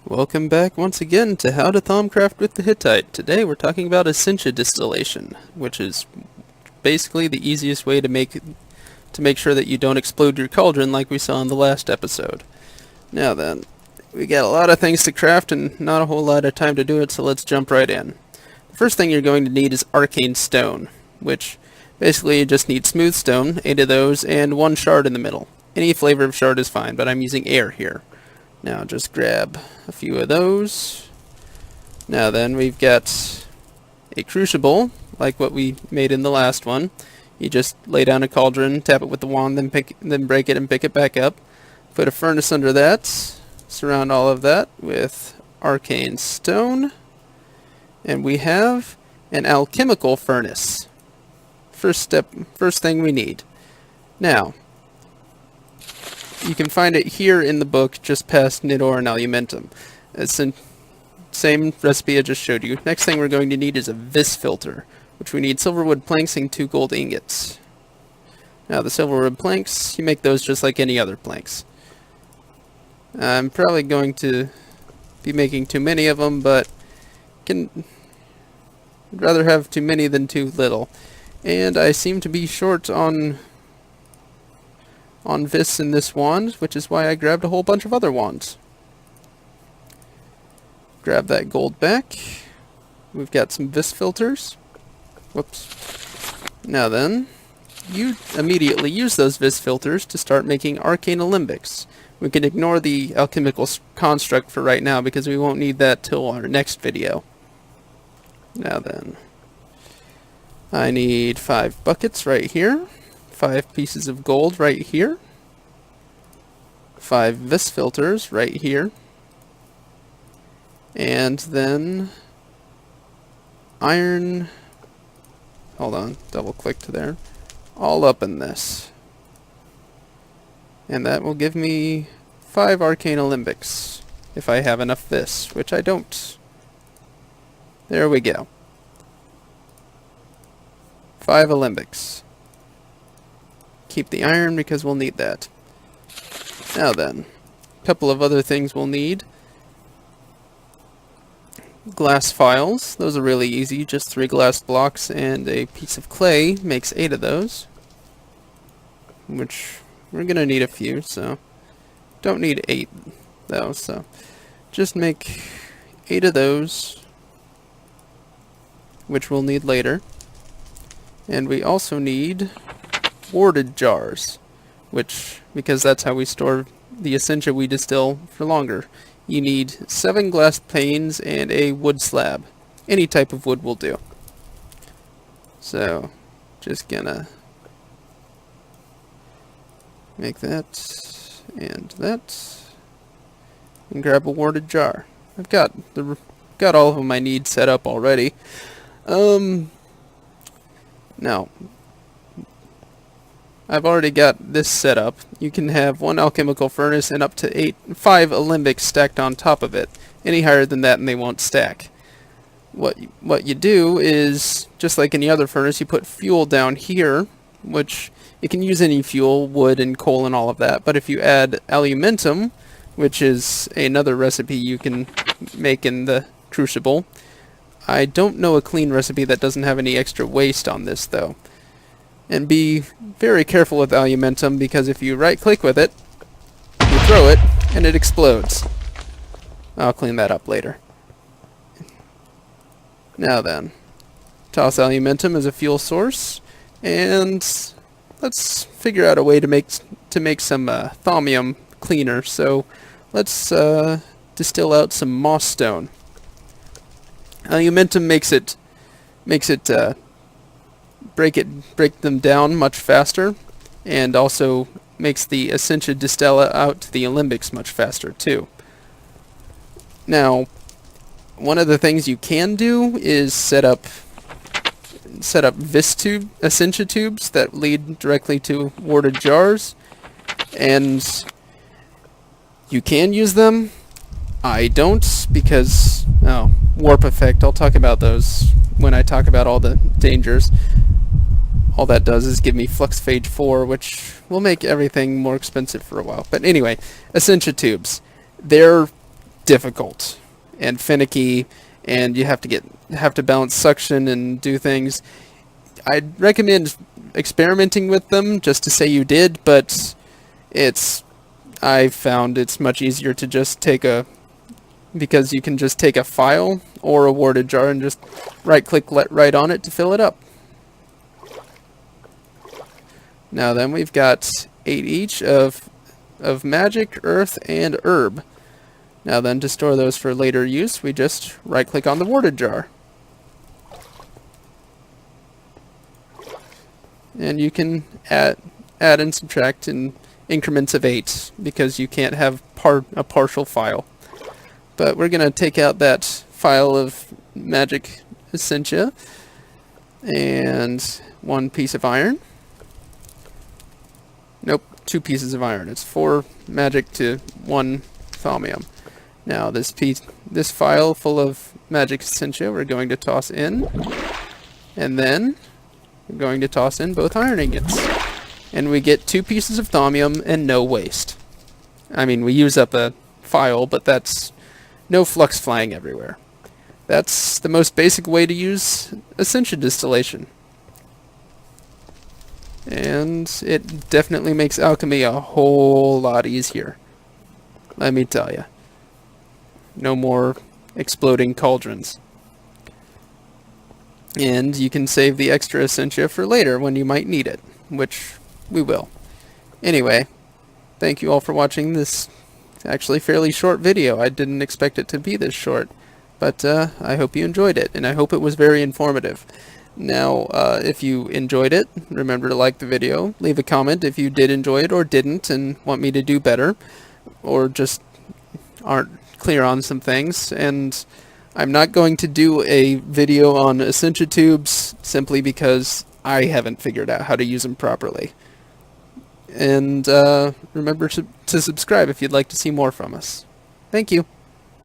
Welcome back once again to How to Thaumcraft with the Hittite. Today we're talking about Essentia Distillation, which is basically the easiest way to make sure that you don't explode your cauldron like we saw in the last episode. Now then, we got a lot of things to craft and not a whole lot of time to do it, so let's jump right in. The first thing you're going to need is Arcane Stone, which basically you just need smooth stone, 8 of those, and 1 shard in the middle. Any flavor of shard is fine, but I'm using air here. Now just grab a few of those. Now then, we've got a crucible, like what we made in the last one. You just lay down a cauldron, tap it with the wand, then break it and pick it back up. Put a furnace under that. Surround all of that with Arcane Stone. And we have an alchemical furnace. First thing we need. Now, you can find it here in the book, just past Nidor and Alumentum. It's the same recipe I just showed you. Next thing we're going to need is a vis filter, which we need silverwood planks and 2 gold ingots. Now the silverwood planks, you make those just like any other planks. I'm probably going to be making too many of them, but I'd rather have too many than too little. And I seem to be short on vis in this wand, which is why I grabbed a whole bunch of other wands. Grab that gold back. We've got some vis filters. Whoops. Now then, you immediately use those vis filters to start making arcane alembics. We can ignore the alchemical construct for right now because we won't need that till our next video. Now then, I need 5 buckets right here. 5 pieces of gold right here. 5 vis filters right here. And then iron, hold on, double click to there, all up in this. And that will give me 5 arcane alembics, if I have enough vis, which I don't. There we go. 5 alembics. Keep the iron because we'll need that. Now then, a couple of other things we'll need. Glass files. Those are really easy. Just 3 glass blocks and a piece of clay makes 8 of those. Which we're going to need a few, so don't need 8 though, so just make 8 of those, which we'll need later. And we also need warded jars, which, because that's how we store the Essentia we distill for longer. You need 7 glass panes and a wood slab. Any type of wood will do. So, just gonna make that and that, and grab a warded jar. I've got all of them I need set up already. Now, I've already got this set up. You can have 1 alchemical furnace and up to 5 alembics stacked on top of it. Any higher than that and they won't stack. What you do is, just like any other furnace, you put fuel down here, which you can use any fuel, wood and coal and all of that, but if you add alumentum, which is another recipe you can make in the Crucible. I don't know a clean recipe that doesn't have any extra waste on this though. And be very careful with alumentum, because if you right click with it, you throw it, and it explodes. I'll clean that up later. Now then, toss alumentum as a fuel source, and let's figure out a way to make some thaumium cleaner. So let's distill out some moss stone. Alumentum makes it break them down much faster, and also makes the Essentia distilla out to the alembics much faster too. Now, one of the things you can do is set up Essentia tubes that lead directly to warded jars, and you can use them. I don't, because warp effect. I'll talk about those when I talk about all the dangers. All that does is give me flux phage 4, which will make everything more expensive for a while. But anyway, Essentia Tubes. They're difficult and finicky, and you have to balance suction and do things. I'd recommend experimenting with them just to say you did, but I found it's much easier to just because you can just take a file or a warded jar and just right-click right on it to fill it up. Now then, we've got 8 each of magic, earth, and herb. Now then, to store those for later use, we just right-click on the warded jar. And you can add and subtract in increments of 8, because you can't have a partial file. But we're going to take out that file of magic essentia and 1 piece of iron. Nope, 2 pieces of iron. It's 4 magic to 1 thaumium. Now this file full of magic essentia we're going to toss in, and then we're going to toss in both iron ingots. And we get 2 pieces of thaumium and no waste. I mean, we use up a file, but that's no flux flying everywhere. That's the most basic way to use Essentia Distillation. And it definitely makes alchemy a whole lot easier. Let me tell you. No more exploding cauldrons. And you can save the extra Essentia for later when you might need it, which we will. Anyway, thank you all for watching this actually fairly short video. I didn't expect it to be this short, but I hope you enjoyed it, and I hope it was very informative. Now, if you enjoyed it, remember to like the video, leave a comment if you did enjoy it or didn't and want me to do better, or just aren't clear on some things. And I'm not going to do a video on Essentia Tubes simply because I haven't figured out how to use them properly. And remember to subscribe if you'd like to see more from us. Thank you.